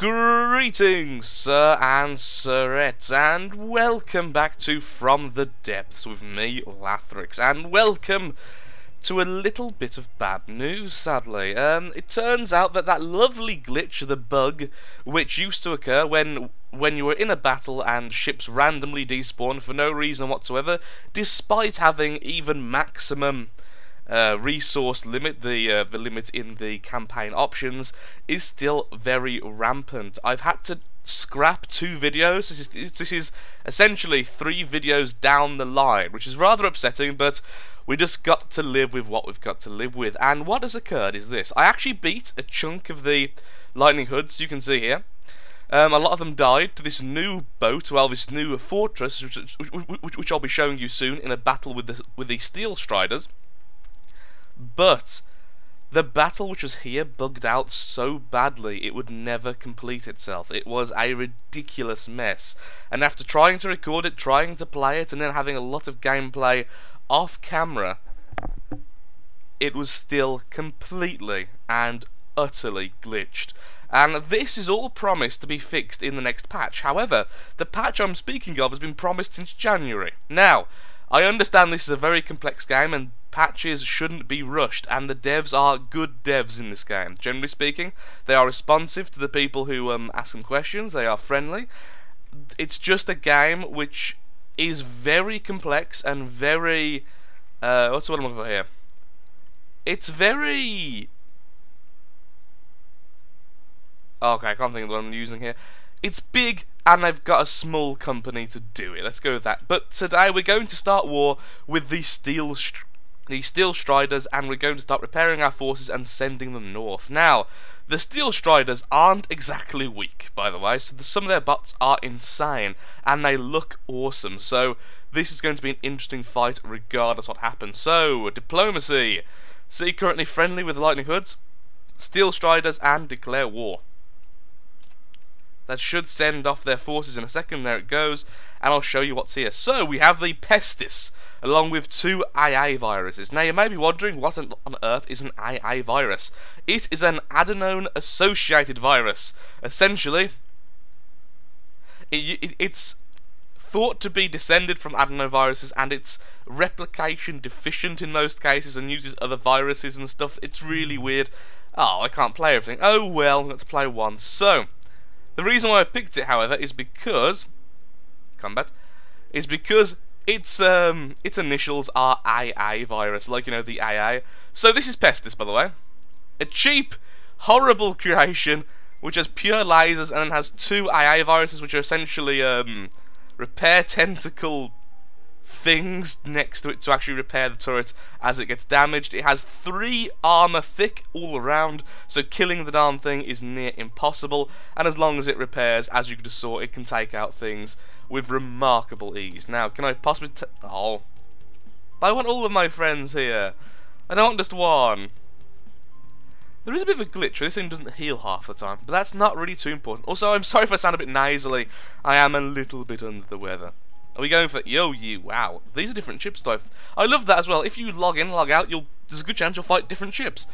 Greetings, sir and sirettes, and welcome back to From the Depths with me, Lathrix, and welcome to a little bit of bad news, sadly. It turns out that lovely glitch, the bug, which used to occur when you were in a battle and ships randomly despawned for no reason whatsoever, despite having even maximum resource limit, the limit in the campaign options, is still very rampant. I've had to scrap 2 videos. This is essentially 3 videos down the line, which is rather upsetting, but we just got to live with what we've got to live with. And what has occurred is this: I actually beat a chunk of the lightning hoods, you can see here. A lot of them died to this new boat, well, this new fortress, which I'll be showing you soon in a battle with the Steel Striders. But the battle which was here bugged out so badly it would never complete itself. It was a ridiculous mess, and after trying to record it, trying to play it, and then having a lot of gameplay off camera, it was still completely and utterly glitched. And this is all promised to be fixed in the next patch. However, the patch I'm speaking of has been promised since January. Now, I understand this is a very complex game and patches shouldn't be rushed, and the devs are good devs in this game. Generally speaking, they are responsive to the people who ask them questions, they are friendly. It's just a game which is very complex and very... what's the word I'm looking for here? It's very... okay, I can't think of what I'm using here. It's big, and they've got a small company to do it. Let's go with that. But today we're going to start war with the Steel Striders, and we're going to start repairing our forces and sending them north. Now, the Steel Striders aren't exactly weak, by the way, so some of their bots are insane, and they look awesome. So this is going to be an interesting fight regardless what happens. So, diplomacy. See, currently friendly with the Lightning Hoods, Steel Striders, and declare war. That should send off their forces in a second. There it goes, and I'll show you what's here. So we have the Pestis, along with 2 AA viruses. Now you may be wondering, what on earth is an AA virus? It is an adenone-associated virus. Essentially, it's thought to be descended from adenoviruses, and it's replication deficient in most cases and uses other viruses and stuff. It's really weird. Oh, I can't play everything. Oh well, I've got to play one. So the reason why I picked it, however, is because its initials are AA virus, like, you know, the AA. So this is Pestis, by the way, a cheap, horrible creation which has pure lasers and then has 2 AA viruses, which are essentially repair tentacle things next to it to actually repair the turret as it gets damaged. It has 3 armor thick all around, so killing the darn thing is near impossible, and as long as it repairs, as you just saw, it can take out things with remarkable ease. Now, can I possibly oh, I want all of my friends here. I don't want just one. There is a bit of a glitch where this thing doesn't heal half the time, but that's not really too important. Also, I'm sorry if I sound a bit nasally. I am a little bit under the weather. Are we going for... wow. These are different ships, though. I love that as well. If you log in, log out, there's a good chance you'll fight different ships.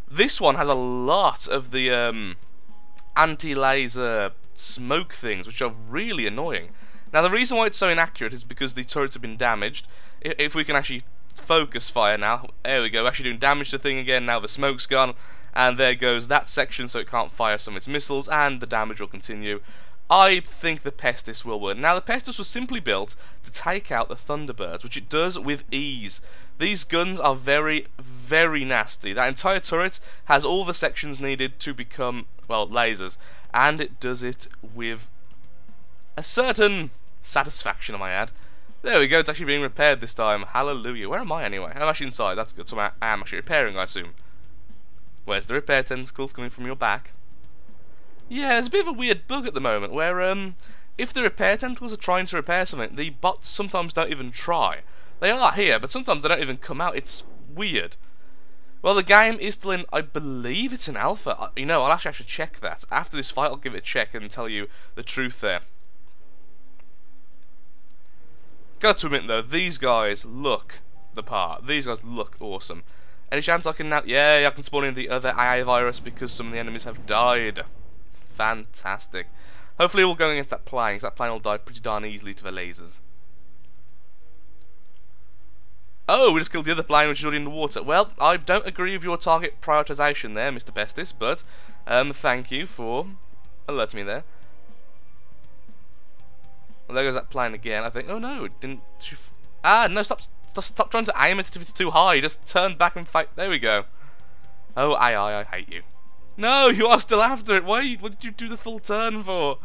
This one has a lot of the anti-laser smoke things, which are really annoying. Now, the reason why it's so inaccurate is because the turrets have been damaged. If we can actually focus fire now, there we go, actually doing damage to the thing again. Now the smoke's gone, and there goes that section, so it can't fire some of its missiles, and the damage will continue. I think the Pestis will win. Now, the Pestis was simply built to take out the Thunderbirds, which it does with ease. These guns are very, very nasty. That entire turret has all the sections needed to become, well, lasers, and it does it with a certain satisfaction, I might add. There we go, it's actually being repaired this time. Hallelujah. Where am I anyway? I'm actually inside, that's good. So I am actually repairing, I assume. Where's the repair tentacles coming from your back? Yeah, there's a bit of a weird bug at the moment where if the repair tentacles are trying to repair something, the bots sometimes don't even try. They are here, but sometimes they don't even come out. It's weird. Well, the game is still in, I believe it's in alpha. You know, I'll actually have to check that. After this fight, I'll give it a check and tell you the truth there. Got to admit though, these guys look the part. These guys look awesome. Any chance I can now... yeah, I can spawn in the other AI virus because some of the enemies have died. Fantastic. Hopefully we'll go against that plane, because that plane will die pretty darn easily to the lasers. Oh, we just killed the other plane which is already in the water. Well, I don't agree with your target prioritization there, Mr. Bestis, but thank you for alerting me there. Well, there goes that plane again, I think. Oh no, it didn't... no, stop trying to aim it if it's too high. Just turn back and fight. There we go. Oh, I hate you. No, you are still after it. What did you do the full turn for?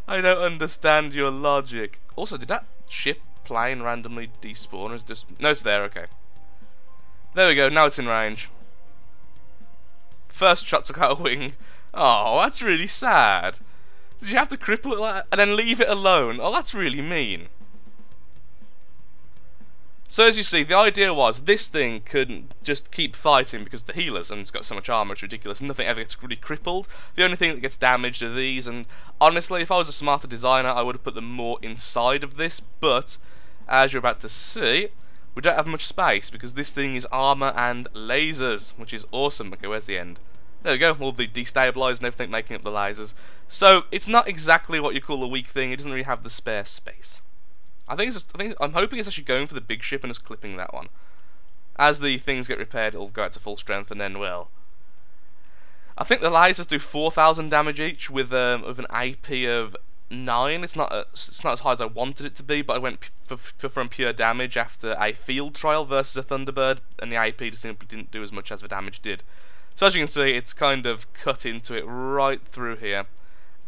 I don't understand your logic. Also, did that ship plane randomly despawn? Or is just... No, it's there, okay. There we go, now it's in range. First shot took out a wing. Oh, that's really sad. Did you have to cripple it like that and then leave it alone? Oh, that's really mean. So as you see, the idea was this thing couldn't just keep fighting because the healers, and it's got so much armor, it's ridiculous, nothing ever gets really crippled. The only thing that gets damaged are these, and honestly, if I was a smarter designer, I would have put them more inside of this, but as you're about to see, we don't have much space because this thing is armor and lasers, which is awesome. Okay, where's the end? There we go, all the destabilized and everything making up the lasers. So, it's not exactly what you call a weak thing, it doesn't really have the spare space. I'm hoping it's actually going for the big ship and just clipping that one. As the things get repaired, it'll go out to full strength and then, well... I think the lasers do 4,000 damage each with an AP of 9. It's not as high as I wanted it to be, but I went from pure damage after a field trial versus a Thunderbird, and the AP just simply didn't do as much as the damage did. So as you can see, it's kind of cut into it right through here.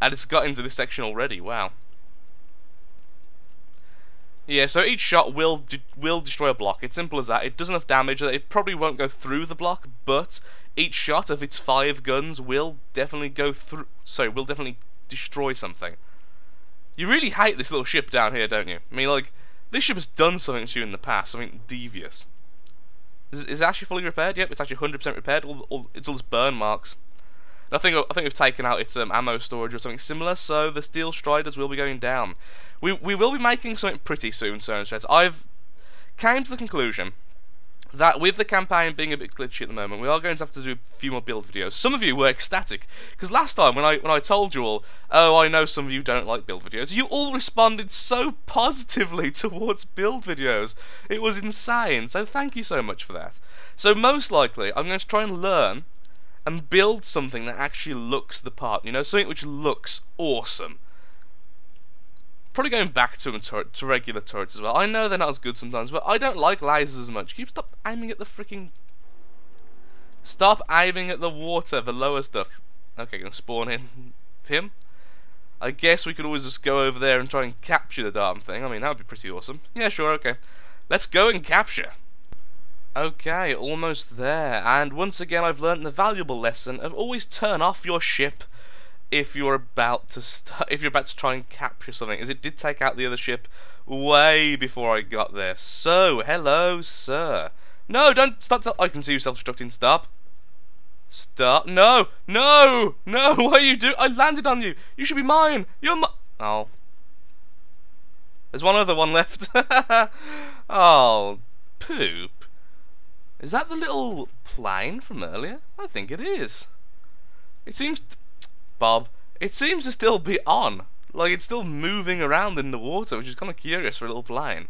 And it's got into this section already, wow. Yeah, so each shot will destroy a block. It's simple as that. It does enough damage that it probably won't go through the block, but each shot of its 5 guns will definitely go through. Sorry, will definitely destroy something. You really hate this little ship down here, don't you? I mean, like, this ship has done something to you in the past, something devious. Is it actually fully repaired? Yep, it's actually 100% repaired. It's all its burn marks. And I think we've taken out its ammo storage or something similar, so the Steel Striders will be going down. We will be making something pretty soon, Stonesheds. I've came to the conclusion that with the campaign being a bit glitchy at the moment, we are going to have to do a few more build videos. Some of you were ecstatic, because last time when I told you all, oh, I know some of you don't like build videos, you all responded so positively towards build videos. It was insane, so thank you so much for that. So most likely, I'm going to try and learn and build something that actually looks the part, you know, something which looks awesome. Probably going back to regular turrets as well. I know they're not as good sometimes, but I don't like lasers as much. Can you stop aiming at the freaking... Stop aiming at the water, the lower stuff. Okay, gonna spawn in him. I guess we could always just go over there and try and capture the darn thing. I mean, that would be pretty awesome. Yeah, sure, okay. Let's go and capture. Okay, almost there. And once again, I've learned the valuable lesson of always turn off your ship if you're about to try and capture something, as it did take out the other ship way before I got there. So, hello, sir. No, don't stop. I can see you self-destructing. Stop. Stop. No, no, no. What are you doing? I landed on you. You should be mine. You're my... Oh. There's one other one left. Oh, poop. Is that the little plane from earlier? I think it is. It seems... Bob, it seems to still be on. Like, it's still moving around in the water, which is kind of curious for a little plane.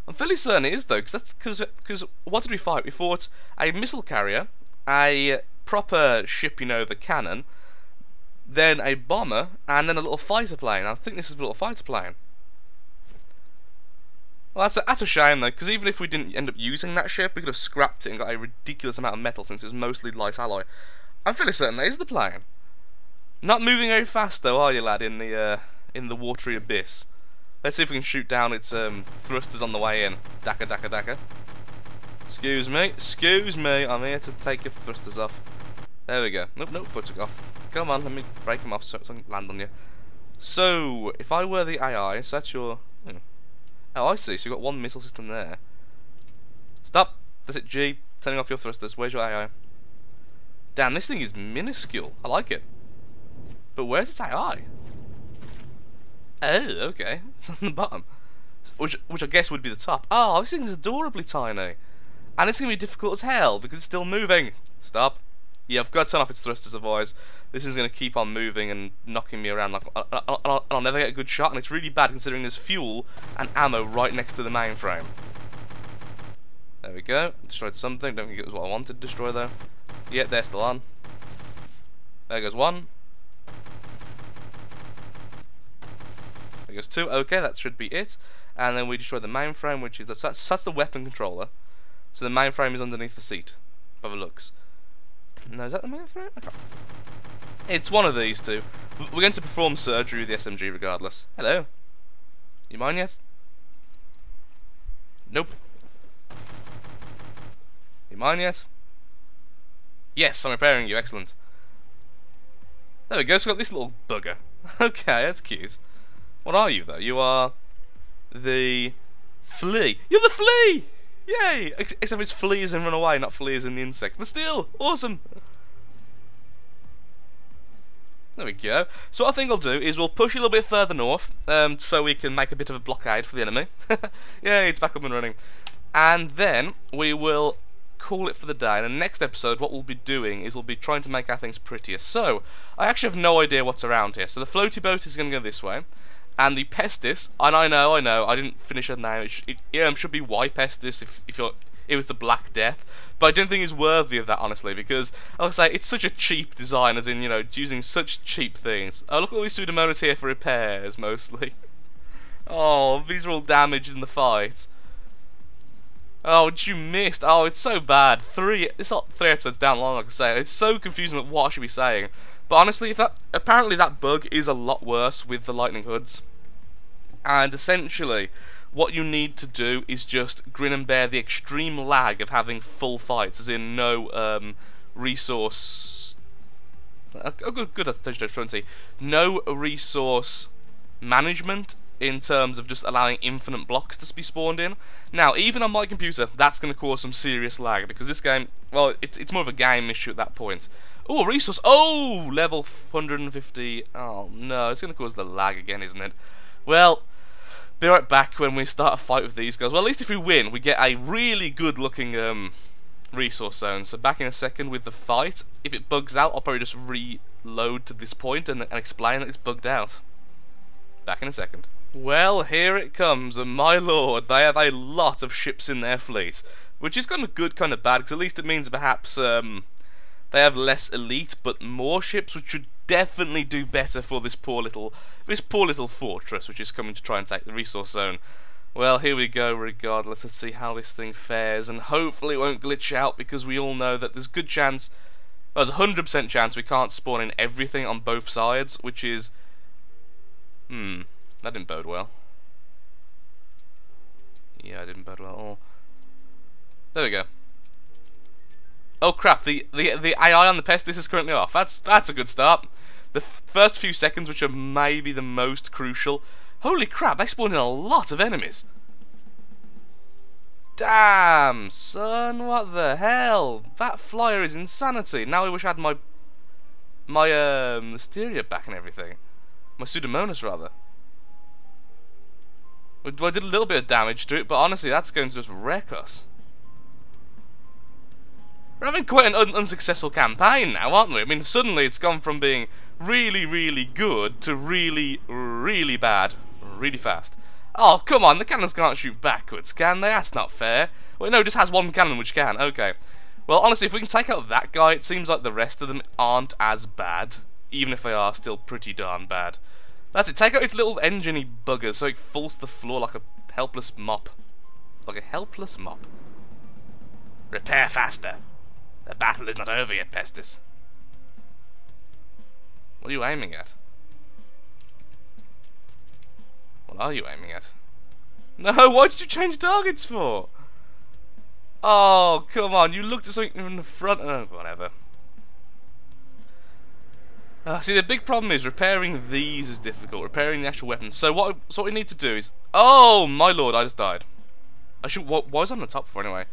I'm fairly certain it is, though, because what did we fight? We fought a missile carrier, a proper ship, you know, the cannon, then a bomber, and then a little fighter plane. I think this is a little fighter plane. Well, that's a shame, though, because even if we didn't end up using that ship, we could have scrapped it and got a ridiculous amount of metal, since it was mostly light alloy. I'm fairly certain that is the plane. Not moving very fast, though, are you, lad, in the watery abyss? Let's see if we can shoot down its thrusters on the way in. Daka, daka, daka. Excuse me, I'm here to take your thrusters off. There we go. Nope, nope, foot took off. Come on, let me break them off so I can land on you. So, if I were the AI, so that's your... Oh, I see, so you've got one missile system there. Stop! That's it, G. Turning off your thrusters. Where's your AI? Damn, this thing is minuscule. I like it. But where's its AI? Oh, okay. On the bottom. Which I guess would be the top. Oh, this thing's adorably tiny. And it's going to be difficult as hell because it's still moving. Stop. Yeah, I've got to turn off its thrusters, otherwise this is going to keep on moving and knocking me around. Like, I'll never get a good shot, and it's really bad considering there's fuel and ammo right next to the mainframe. There we go. Destroyed something. Don't think it was what I wanted to destroy though. Yeah, they're still on. There goes one. There goes two. Okay, that should be it. And then we destroy the mainframe, which is that's the weapon controller. So the mainframe is underneath the seat, by the looks. No, is that the mainframe? Okay. It's one of these two. We're going to perform surgery with the SMG regardless. Hello. You mine yet? Nope. You mine yet? Yes, I'm repairing you. Excellent. There we go. So we've got this little bugger. Okay, that's cute. What are you though? You are the flea. You're the flea! Yay! Except it's fleas and run away, not fleas in the insect. But still, awesome. There we go. So what I think I'll do is we'll push a little bit further north, so we can make a bit of a blockade for the enemy. Yay, it's back up and running. And then we will call it for the day. In the next episode, what we'll be doing is we'll be trying to make our things prettier. So, I actually have no idea what's around here. So the floaty boat is going to go this way. And the Pestis, and I know, I didn't finish her name. It should be Y Pestis if it was the Black Death. But I don't think it's worthy of that, honestly, because, like I say, it's such a cheap design, as in, you know, using such cheap things. Oh, look at all these Pseudomonas here for repairs, mostly. Oh, these are all damaged in the fight. Oh, what you missed? Oh, it's so bad. It's not 3 episodes down long, like I say. It's so confusing of what I should be saying. But honestly, apparently that bug is a lot worse with the lightning hoods. And essentially, what you need to do is just grin and bear the extreme lag of having full fights, as in no resource. Good attention to 20. No resource management in terms of just allowing infinite blocks to be spawned in. Now, even on my computer, that's going to cause some serious lag because this game, well, it's more of a game issue at that point. Oh, a resource. Oh, level 150. Oh no, it's going to cause the lag again, isn't it? Well, be right back when we start a fight with these guys. Well, at least if we win, we get a really good looking resource zone. So back in a second with the fight. If it bugs out, I'll probably just reload to this point and explain that it's bugged out. Back in a second. Well, here it comes, and my lord, they have a lot of ships in their fleet, which is kind of good, kind of bad, because at least it means perhaps they have less elite, but more ships, which should definitely do better for this poor little fortress, which is coming to try and take the resource zone. Well, here we go. Regardless, let's see how this thing fares, and hopefully it won't glitch out, because we all know that there's a good chance, well, there's a 100% chance we can't spawn in everything on both sides, which is, that didn't bode well. Yeah, it didn't bode well at all. There we go. Oh crap! The AI on the Pestis is currently off. That's a good start. The first few seconds, which are maybe the most crucial. Holy crap! They spawned in a lot of enemies. Damn, son! What the hell? That flyer is insanity. Now I wish I had my Listeria back and everything. My Pseudomonas rather. I did a little bit of damage to it, but honestly, that's going to just wreck us. We're having quite an unsuccessful campaign now, aren't we? I mean, suddenly it's gone from being really, really good to really, really bad, really fast. Oh, come on, the cannons can't shoot backwards, can they? That's not fair. Well, no, it just has one cannon which can. Okay. Well, honestly, if we can take out that guy, it seems like the rest of them aren't as bad, even if they are still pretty darn bad. That's it. Take out its little engine-y buggers so it falls to the floor like a helpless mop. Like a helpless mop. Repair faster. The battle is not over yet, Pestis. What are you aiming at? What are you aiming at? No, why did you change targets for? Oh, come on, you looked at something in the front. Oh, whatever. See, the big problem is repairing these is difficult. Repairing the actual weapons. So what we need to do is... Oh, my lord, I just died. What was I on the top for anyway?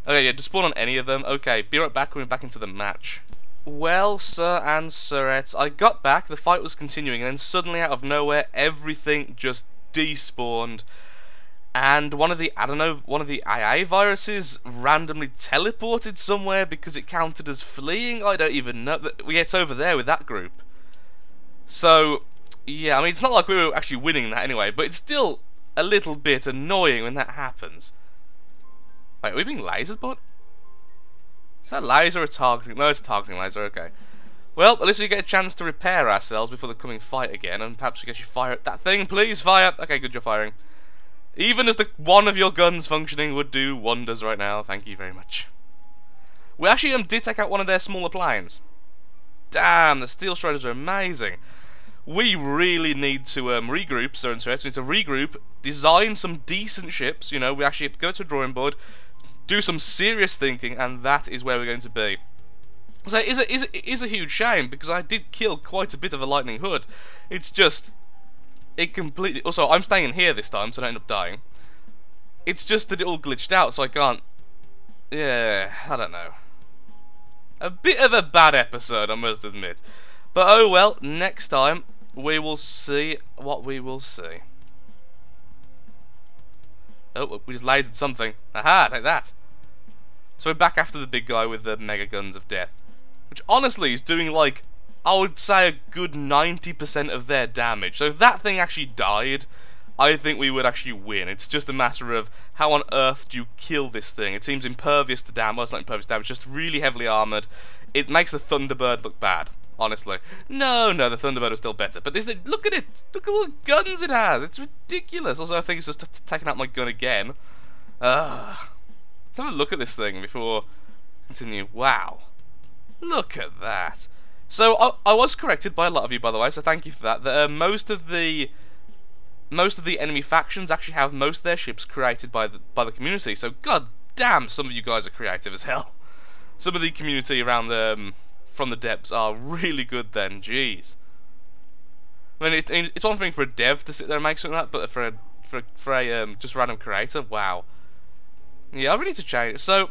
Okay, yeah, just spawn on any of them. Okay, be right back when we're back into the match. Well, sir and sirettes, I got back, the fight was continuing, and then suddenly out of nowhere, everything just despawned. and one of the, I don't know, one of the AA viruses randomly teleported somewhere because it counted as fleeing. I don't even know. We get over there with that group. So, yeah, I mean, it's not like we were actually winning that anyway, but it's still a little bit annoying when that happens. Wait, are we being lasered, bot? Is that laser or targeting? No, it's a targeting laser, okay. Well, at least we get a chance to repair ourselves before the coming fight again, and perhaps we can actually fire at that thing. Please fire! Okay, good job firing. Even as the one of your guns functioning would do wonders right now. Thank you very much. We actually did take out one of their smaller planes. Damn, the Steel Striders are amazing. We really need to regroup, so we need to regroup, design some decent ships, you know, we actually have to go to a drawing board, do some serious thinking, and that is where we're going to be. So it is a huge shame, because I did kill quite a bit of a lightning hood. It's just, it completely, also I'm staying in here this time, so I don't end up dying. It's just that it all glitched out, so I can't, yeah, I don't know. A bit of a bad episode, I must admit. But oh well, next time we will see what we will see. Oh, we just lasered something. Aha, take that. So we're back after the big guy with the mega guns of death. Which honestly is doing like, I would say a good 90% of their damage. So if that thing actually died, I think we would actually win. It's just a matter of how on earth do you kill this thing. It seems impervious to damage. Well, it's not impervious to damage, just really heavily armoured. It makes the Thunderbird look bad. Honestly. No, the Thunderbird was still better. But this thing, look at it! Look at all the guns it has! It's ridiculous. Also, I think it's just taking out my gun again. Let's have a look at this thing before continue. Wow. Look at that. So, I was corrected by a lot of you, by the way, so thank you for that. That most of the enemy factions actually have most of their ships created by the community. So, god damn, some of you guys are creative as hell. Some of the community around from the devs are really good then, jeez. I mean, it's one thing for a dev to sit there and make something like that, but for a just random creator, wow. Yeah, I really need to change. So,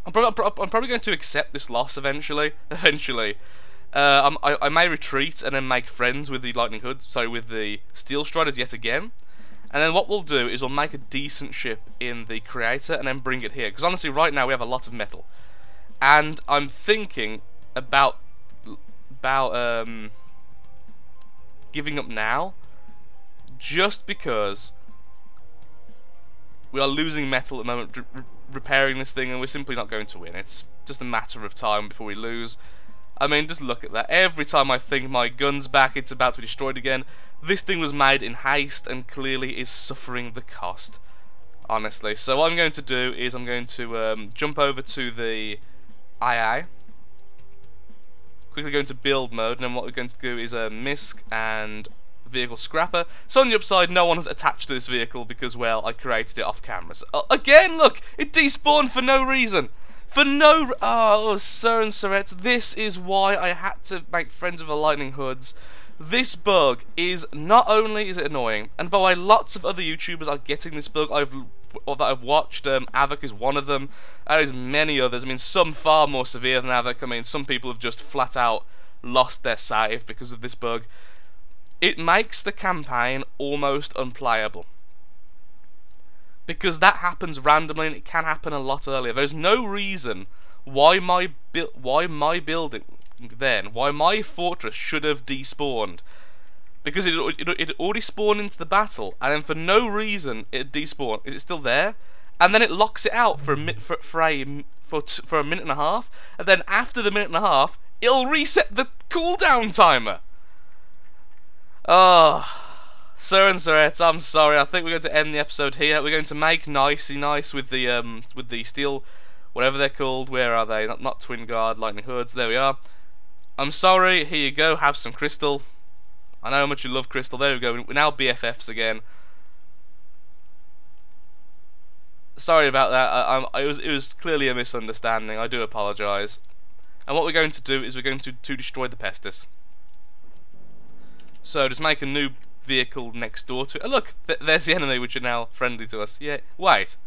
I'm probably going to accept this loss eventually. I may retreat and then make friends with the Lightning Hoods, sorry, with the Steel Striders yet again. And then what we'll do is we'll make a decent ship in the creator and then bring it here. Because honestly, right now we have a lot of metal. And I'm thinking about giving up now, just because we are losing metal at the moment, repairing this thing, and we're simply not going to win. It's just a matter of time before we lose. I mean, just look at that. Every time I think my gun's back, it's about to be destroyed again. This thing was made in haste and clearly is suffering the cost, honestly. So what I'm going to do is I'm going to jump over to the II, quickly go into build mode, and then what we're going to do is MISC and vehicle scrapper. So on the upside, no one has attached to this vehicle because, well, I created it off camera. So, again, look, it despawned for no reason. Oh, Sir and Sirette, this is why I had to make friends with the Lightning Hoods. This bug is, not only is it annoying, and by the way, lots of other YouTubers are getting this bug that I've watched. Avok is one of them. There is many others. I mean, some far more severe than Avok. I mean, some people have just flat out lost their save because of this bug. It makes the campaign almost unplayable, because that happens randomly and it can happen a lot earlier. There's no reason why my fortress should have despawned, because it already spawned into the battle, and then for no reason it despawned. Is it still there? And then it locks it out for a minute and a half, and then after the minute and a half, it'll reset the cooldown timer. Oh, Sir and Sirette, I'm sorry. I think we're going to end the episode here. We're going to make nicey nice with the steel, whatever they're called. Where are they? Not Twin Guard, Lightning Hoods. There we are. I'm sorry. Here you go. Have some crystal. I know how much you love crystal. There we go. We're now BFFs again. Sorry about that. It was clearly a misunderstanding. I do apologise. And what we're going to do is we're going to destroy the Pestis. So just make a new vehicle next door to it. Oh, look, there's the enemy, which are now friendly to us. Yeah, wait.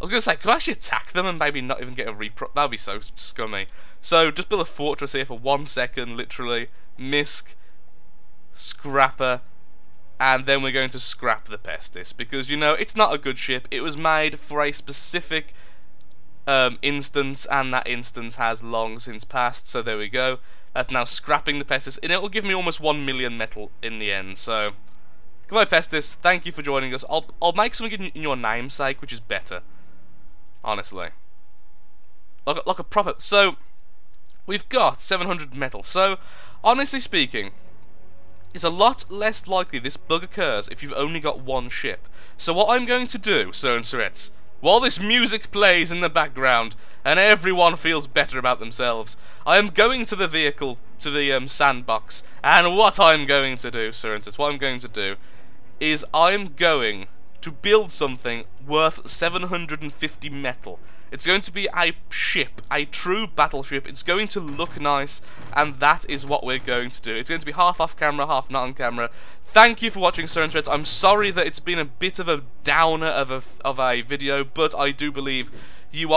I was going to say, could I actually attack them and maybe not even get a repro? That would be so scummy. So just build a fortress here for 1 second, literally. MISC, scrapper, and then we're going to scrap the Pestis, because, you know, it's not a good ship. It was made for a specific instance, and that instance has long since passed, so there we go. That's now scrapping the Pestis, and it will give me almost 1 million metal in the end, so... Goodbye, Pestis. Thank you for joining us. I'll make something in your namesake, which is better. Honestly. Like a proper... So, we've got 700 metal. So, honestly speaking, it's a lot less likely this bug occurs if you've only got one ship. So what I'm going to do, Sir and Sirettes, while this music plays in the background and everyone feels better about themselves, I am going to the vehicle, to the sandbox, and what I'm going to do, Sir and Sirettes, what I'm going to do is I'm going to build something worth 750 metal. It's going to be a ship, a true battleship. It's going to look nice, and that is what we're going to do. It's going to be half off camera, half not on camera. Thank you for watching, Sir and Threads. I'm sorry that it's been a bit of a downer of a video, but I do believe you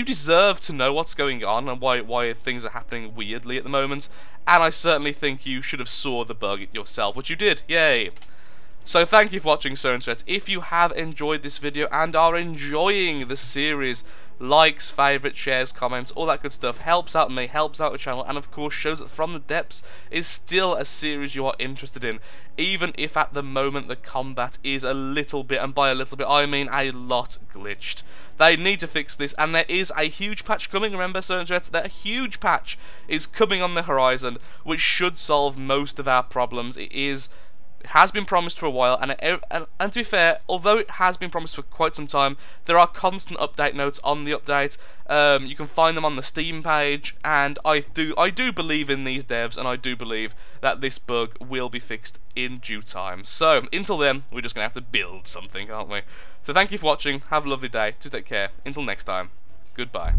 deserve to know what's going on and why things are happening weirdly at the moment. And I certainly think you should have saw the bug yourself, which you did. Yay! So thank you for watching, Sir and Threads. If you have enjoyed this video and are enjoying the series, likes, favourites, shares, comments, all that good stuff helps out me, helps out the channel, and of course shows that From the Depths is still a series you are interested in, even if at the moment the combat is a little bit, and by a little bit I mean a lot, glitched. They need to fix this, and there is a huge patch coming. Remember, Sir and Threads, that a huge patch is coming on the horizon, which should solve most of our problems. It has been promised for a while, and to be fair, although it has been promised for quite some time, there are constant update notes on the update. You can find them on the Steam page, and I do believe in these devs, and I do believe that this bug will be fixed in due time. So until then, we're just gonna have to build something, aren't we? So thank you for watching. Have a lovely day. To take care. Until next time. Goodbye.